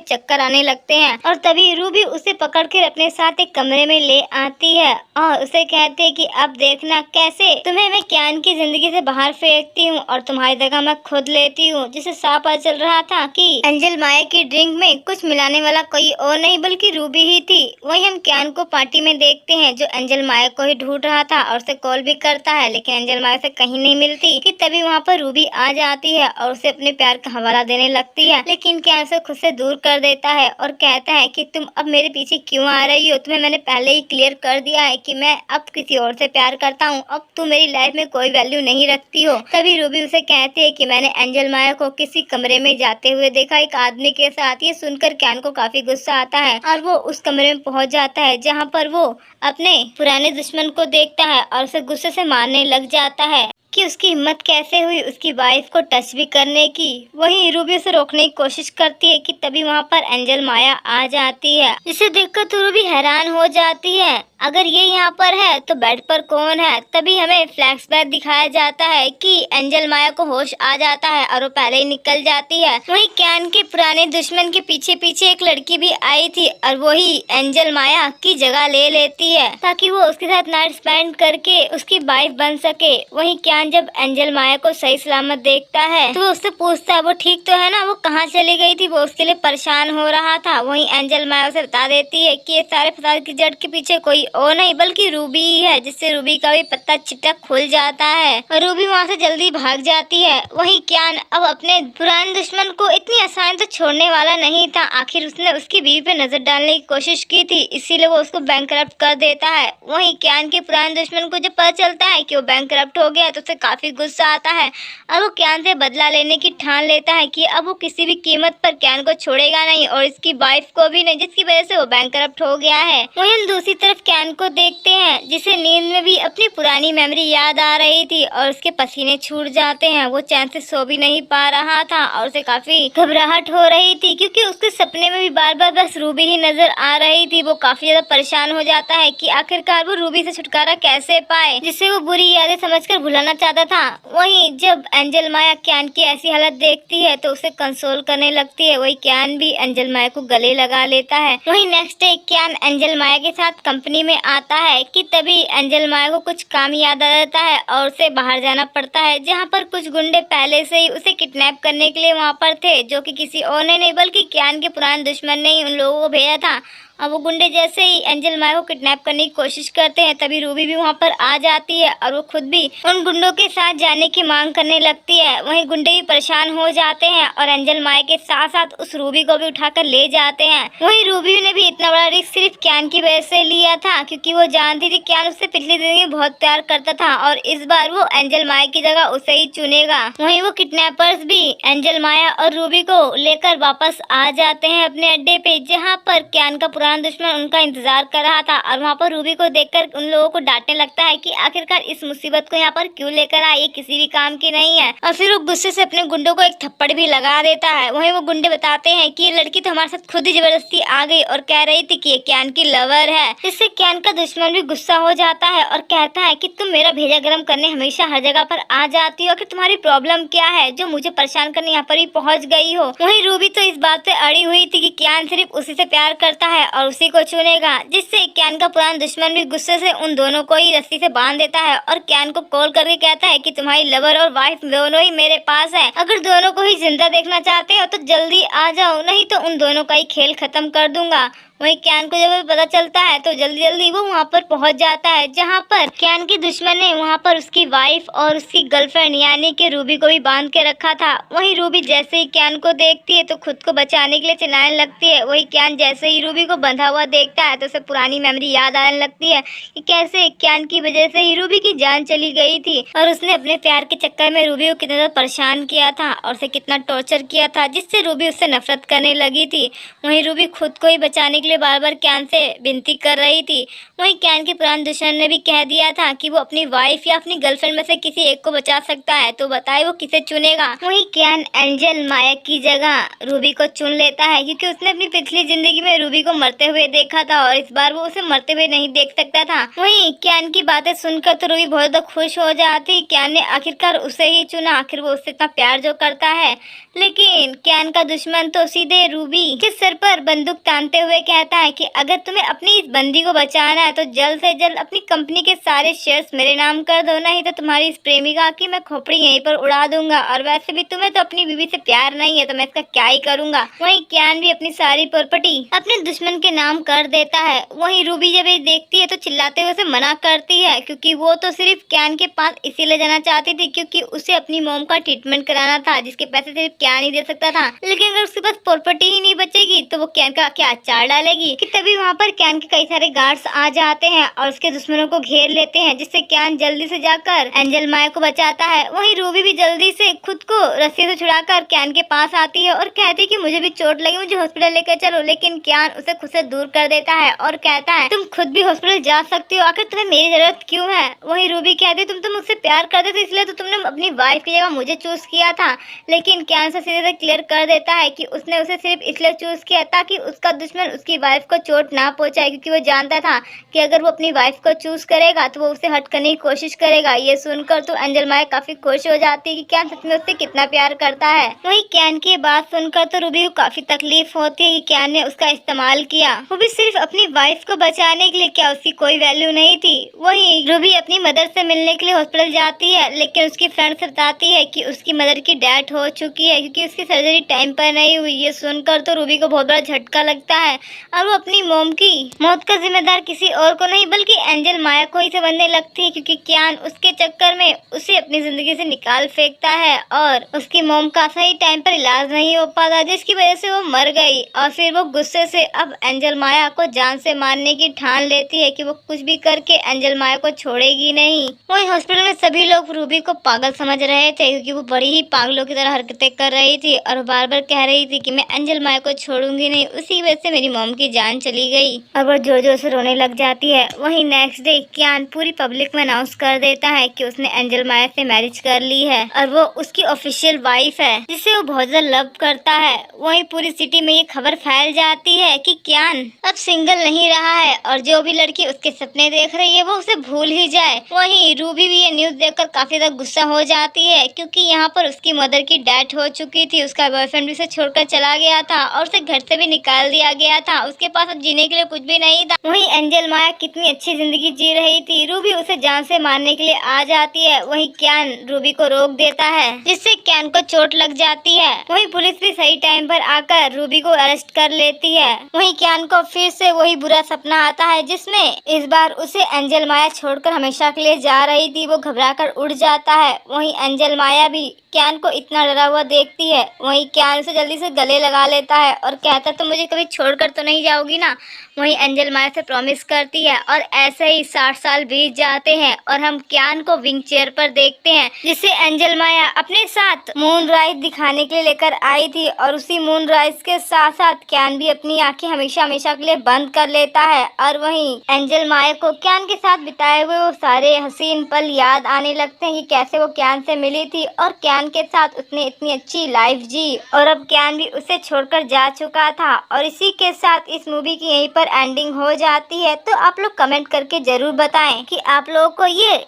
चक्कर आने लगते हैं और तभी रूबी उसे पकड़कर अपने साथ एक कमरे में ले आती है और उसे कहती है कि अब देखना कैसे तुम्हें मैं क्यान की जिंदगी से बाहर फेंकती हूँ और तुम्हारी जगह मैं खुद लेती हूँ। जिसे साफ पता चल रहा था कि एंजल माया की ड्रिंक में कुछ मिलाने वाला कोई और नहीं बल्कि रूबी ही थी। वहीं हम क्यान को पार्टी में देखते हैं, जो एंजल माया को ही ढूंढ रहा था और उसे कॉल भी करता है, लेकिन एंजल माया से कहीं नहीं मिलती कि तभी वहाँ पर रूबी आ जाती है और उसे अपने प्यार का हवाला देने लगती है। लेकिन क्यान उसे खुद से दूर कर देता है और कहता है कि तुम अब मेरे पीछे क्यों आ रही हो, तुम्हें मैंने पहले ही क्लियर कर दिया है कि मैं अब किसी और से प्यार करता हूँ, अब तुम मेरी लाइफ में कोई वैल्यू नहीं रखती हो। तभी रूबी उसे कहती है कि मैंने एंजल माया को किसी कमरे में जाते हुए देखा एक आदमी के साथ। ये सुनकर क्यान को काफी गुस्सा आता है और वो उस कमरे में पहुंच जाता है, जहाँ पर वो अपने पुराने दुश्मन को देखता है और उसे गुस्से से मारने लग जाता है कि उसकी हिम्मत कैसे हुई उसकी वाइफ को टच भी करने की। वहीं रूबी उसे रोकने की कोशिश करती है कि तभी वहाँ पर एंजल माया आ जाती है, जिसे देखकर तो रूबी हैरान हो जाती है, अगर ये यहाँ पर है तो बेड पर कौन है। तभी हमें फ्लैशबैक दिखाया जाता है कि एंजल माया को होश आ जाता है और वो पहले ही निकल जाती है। वहीं क्यान के पुराने दुश्मन के पीछे पीछे एक लड़की भी आई थी और वही एंजल माया की जगह ले लेती है, ताकि वो उसके साथ नाइट स्पेंड करके उसकी वाइफ बन सके। वहीं क्यान जब एंजल माया को सही सलामत देखता है तो वो उससे पूछता है वो ठीक तो है ना, वो कहाँ चली गई थी, वो उसके लिए परेशान हो रहा था। वहीं एंजल माया उसे बता देती है कि ये सारे फसाद की जड़ के पीछे कोई और नहीं बल्कि रूबी ही है, जिससे रूबी का भी पत्ता चिट्टा खुल जाता है और रूबी वहाँ से जल्दी भाग जाती है। वहीं क्यान अब अपने पुराने दुश्मन को इतनी आसान तो छोड़ने वाला नहीं था, आखिर उसने उसकी बीवी पे नजर डालने की कोशिश की थी, इसीलिए वो उसको बैंकरप्ट कर देता है। वहीं क्यान के पुराने दुश्मन को जब पता चलता है कि वो बैंकरप्ट हो गया तो उसे काफी गुस्सा आता है और वो क्यान से बदला लेने की ठान लेता है कि अब वो किसी भी कीमत पर क्यान को छोड़ेगा नहीं और इसकी वाइफ को भी नहीं, जिसकी वजह से वो बैंकरप्ट हो गया है। वहीं दूसरी तरफ क्यान क्यान को देखते हैं जिसे नींद में भी अपनी पुरानी मेमोरी याद आ रही थी और उसके पसीने छूट जाते हैं। वो चैन से सो भी नहीं पा रहा था और उसे काफी घबराहट हो रही थी क्योंकि उसके सपने में भी बार बार बस रूबी ही नजर आ रही थी। वो काफी ज्यादा परेशान हो जाता है कि आखिरकार वो रूबी से छुटकारा कैसे पाए जिसे वो बुरी यादें समझकर भुलाना चाहता था। वहीं जब एंजल माया क्यान की ऐसी हालत देखती है तो उसे कंसोल करने लगती है। वही क्यान भी एंजल माया को गले लगा लेता है। वहीं नेक्स्ट डे क्यान एंजल माया के साथ कंपनी में आता है कि तभी एंजल माया को कुछ काम याद आ जाता है और उसे बाहर जाना पड़ता है, जहाँ पर कुछ गुंडे पहले से ही उसे किडनैप करने के लिए वहाँ पर थे, जो कि किसी और ने नहीं बल्कि क्यान के पुराने दुश्मन ने ही उन लोगों को भेजा था। अब वो गुंडे जैसे ही एंजल माया को किडनैप करने की कोशिश करते हैं तभी रूबी भी वहाँ पर आ जाती है और वो खुद भी उन गुंडों के साथ जाने की मांग करने लगती है। वहीं गुंडे भी परेशान हो जाते हैं और एंजल माया के साथ साथ उस रूबी को भी उठाकर ले जाते हैं। वहीं रूबी ने भी इतना बड़ा रिस्क सिर्फ क्यान की वजह से लिया था क्योंकि वो जानती थी क्यान उससे पिछली जिंदगी में बहुत प्यार करता था और इस बार वो एंजल माया की जगह उसे ही चुनेगा। वहीं वो किडनैपर्स भी एंजल माया और रूबी को लेकर वापस आ जाते हैं अपने अड्डे पे, जहाँ पर क्यान का पुराना दुश्मन उनका इंतजार कर रहा था और वहाँ पर रूबी को देखकर उन लोगों को डांटने लगता है कि आखिरकार इस मुसीबत को यहाँ पर क्यों लेकर आए, ये किसी भी काम की नहीं है। और फिर वो गुस्से से अपने गुंडों को एक थप्पड़ भी लगा देता है। वहीं वो गुंडे बताते हैं कि ये लड़की तो हमारे साथ खुद ही जबरदस्ती आ गई और कह रही थी कि ये क्यान की लवर है। जिससे क्यान का दुश्मन भी गुस्सा हो जाता है और कहता है कि तुम मेरा भेजा गर्म करने हमेशा हर जगह पर आ जाती हो कि तुम्हारी प्रॉब्लम क्या है जो मुझे परेशान करने यहाँ पर ही पहुँच गई हो। वहीं रूबी तो इस बात से अड़ी हुई थी कि क्यान सिर्फ उसी से प्यार करता है और उसी को चुनेगा, जिससे क्यान का पुराना दुश्मन भी गुस्से से उन दोनों को ही रस्सी से बांध देता है और क्यान को कॉल करके कहता है कि तुम्हारी लवर और वाइफ दोनों ही मेरे पास है, अगर दोनों को ही जिंदा देखना चाहते हो तो जल्दी आ जाओ, नहीं तो उन दोनों का ही खेल खत्म कर दूंगा। वहीं क्यान को जब पता चलता है तो जल्दी जल्दी वो वहाँ पर पहुँच जाता है, जहाँ पर क्यान के दुश्मन ने वहाँ पर उसकी वाइफ और उसकी गर्लफ्रेंड यानी कि रूबी को भी बांध के रखा था। वहीं रूबी जैसे ही क्यान को देखती है तो खुद को बचाने के लिए चिल्लाने लगती है। वही क्यान जैसे ही रूबी को बंधा हुआ देखता है तो उसे पुरानी मेमोरी याद आने लगती है कि कैसे क्यान की वजह से ही रूबी की जान चली गई थी और उसने अपने प्यार के चक्कर में रूबी को कितना ज्यादा परेशान किया था और उसे कितना टॉर्चर किया था, जिससे रूबी उससे नफरत करने लगी थी। वहीं रूबी खुद को ही बचाने के लिए बार बार क्यान से विनती कर रही थी। वहीं क्यान के पुराने दुश्मन ने भी कह दिया था कि वो अपनी वाइफ या अपनी गर्लफ्रेंड में से किसी एक को बचा सकता है, तो बताए वो किसे चुनेगा। वहीं क्यान एंजल माया की जगह रूबी को चुन लेता है क्योंकि उसने अपनी पिछली जिंदगी में रूबी को मरते हुए देखा था और इस बार वो उसे मरते हुए नहीं देख सकता था। वहीं क्यान की बातें सुनकर तो रूबी बहुत ज्यादा खुश हो जाती। क्यान ने आखिरकार उसे ही चुना, आखिर वो उससे इतना प्यार जो करता है। लेकिन क्यान का दुश्मन तो सीधे रूबी के सर पर बंदूक तानते हुए कहता है कि अगर तुम्हें अपनी इस बंदी को बचाना है तो जल्द से जल्द अपनी कंपनी के सारे शेयर्स मेरे नाम कर दो, नहीं तो तुम्हारी इस प्रेमिका की मैं खोपड़ी यहीं पर उड़ा दूंगा। और वैसे भी तुम्हें तो अपनी बीवी से प्यार नहीं है तो मैं इसका क्या ही करूंगा। वहीं क्यान भी अपनी सारी प्रॉपर्टी अपने दुश्मन के नाम कर देता है। वहीं रूबी जब ये देखती है तो चिल्लाते हुए उसे मना करती है क्योंकि वो तो सिर्फ क्यान के पास इसीलिए जाना चाहती थी क्योंकि उसे अपनी मॉम का ट्रीटमेंट कराना था, जिसके पैसे सिर्फ क्यान ही दे सकता था। लेकिन अगर उसके पास प्रॉपर्टी ही नहीं बचेगी तो वो क्यान का क्या अचार डालेगी। कि तभी वहाँ पर क्यान के कई सारे गार्ड्स आ जाते हैं और उसके दुश्मनों को घेर लेते हैं, जिससे क्यान जल्दी से जाकर एंजल माया को बचाता है। वहीं रूबी भी जल्दी से खुद को रस्सी से छुड़ाकर क्यान के पास आती है और कहती है कि मुझे भी चोट लगी, मुझे हॉस्पिटल लेकर चलो। लेकिन क्यान उसे खुद से दूर कर देता है और कहता है तुम खुद भी हॉस्पिटल जा सकती हो, आखिर तुम्हें मेरी जरूरत क्यों है। वहीं रूबी कहती है तुम तो मुझसे प्यार करते थे इसलिए तो तुमने अपनी वाइफ की जगह मुझे चूज किया था। लेकिन क्यान से सीधे से क्लियर कर देता है कि उसने उसे सिर्फ इसलिए चूज किया ताकि उसका दुश्मन उसकी वाइफ को चोट ना पहुंचाए, क्योंकि वो जानता था कि अगर वो अपनी वाइफ को चूज करेगा तो वो उसे हट करने की कोशिश करेगा। ये सुनकर तो एंजल माया काफी खुश हो जाती है कि क्यान सच में उससे कितना प्यार करता है। वहीं क्यान की बात सुनकर तो रूबी को काफी तकलीफ होती है कि क्यान ने उसका इस्तेमाल किया, वो भी सिर्फ अपनी वाइफ को बचाने के लिए। क्या उसकी कोई वैल्यू नहीं थी। वहीं रूबी अपनी मदर से मिलने के लिए हॉस्पिटल जाती है, लेकिन उसकी फ्रेंड से बताती है कि उसकी मदर की डेथ हो चुकी है क्योंकि उसकी सर्जरी टाइम पर नहीं हुई। ये सुनकर तो रूबी को बहुत बड़ा झटका लगता है और वो अपनी मॉम की मौत का जिम्मेदार किसी और को नहीं बल्कि एंजल माया को ही समझने लगती है, क्योंकि क्यान उसके चक्कर में उसे अपनी जिंदगी से निकाल फेंकता है और उसकी मॉम का सही टाइम पर इलाज नहीं हो पाता, जिसकी वजह से वो मर गई। और फिर वो गुस्से से अब एंजल माया को जान से मारने की ठान लेती है कि वो कुछ भी करके एंजल माया को छोड़ेगी नहीं। वहीं हॉस्पिटल में सभी लोग रूबी को पागल समझ रहे थे क्योंकि वो बड़ी ही पागलों की तरह हरकतें कर रही थी और बार बार कह रही थी कि मैं एंजल माया को छोड़ूंगी नहीं, उसी वजह से मेरी मॉम की की जान चली गई और वो जोर जोर से रोने लग जाती है। वहीं नेक्स्ट डे कियान पूरी पब्लिक में अनाउंस कर देता है कि उसने एंजल माया से मैरिज कर ली है और वो उसकी ऑफिशियल वाइफ है, जिसे वो बहुत ज्यादा लव करता है। वहीं पूरी सिटी में ये खबर फैल जाती है कि कियान अब सिंगल नहीं रहा है और जो भी लड़की उसके सपने देख रही है वो उसे भूल ही जाए। वहीं रूबी भी ये न्यूज देखकर काफी ज्यादा गुस्सा हो जाती है, क्योंकि यहाँ पर उसकी मदर की डेथ हो चुकी थी, उसका बॉयफ्रेंड भी उसे छोड़कर चला गया था और उसे घर से भी निकाल दिया गया था। उसके पास अब जीने के लिए कुछ भी नहीं था। वहीं एंजल माया कितनी अच्छी जिंदगी जी रही थी। रूबी उसे जान से मारने के लिए आ जाती है। वहीं कियान रूबी को रोक देता है, जिससे कियान को चोट लग जाती है। वहीं पुलिस भी सही टाइम पर आकर रूबी को अरेस्ट कर लेती है। वहीं कियान को फिर से वही बुरा सपना आता है, जिसमें इस बार उसे एंजल माया छोड़कर हमेशा के लिए जा रही थी। वो घबराकर उड़ जाता है। वहीं एंजल माया भी कियान को इतना डरा हुआ देखती है। वहीं कियान उसे जल्दी से गले लगा लेता है और कहता है, तुम मुझे कभी छोड़कर तो नहीं जाओगी ना। वहीं एंजल माया से प्रॉमिस करती है और ऐसे ही 60 साल बीत जाते हैं और हम कियान को विंग चेयर पर देखते हैं, जिसे एंजल माया अपने साथ मून राइज दिखाने के लिए लेकर आई थी। और उसी मून राइज के साथ साथ कियान भी अपनी आंखें हमेशा हमेशा के लिए बंद कर लेता है। और वहीं एंजल माया को कियान के साथ बिताए हुए वो सारे हसीन पल याद आने लगते हैं कि कैसे वो कियान से मिली थी और कियान के साथ उसने इतनी अच्छी लाइफ जी और अब कियान भी उसे छोड़कर जा चुका था। और इसी के साथ इस मूवी की यहीं पर एंडिंग हो जाती है। तो आप लोग कमेंट करके जरूर बताएं कि आप लोगों को ये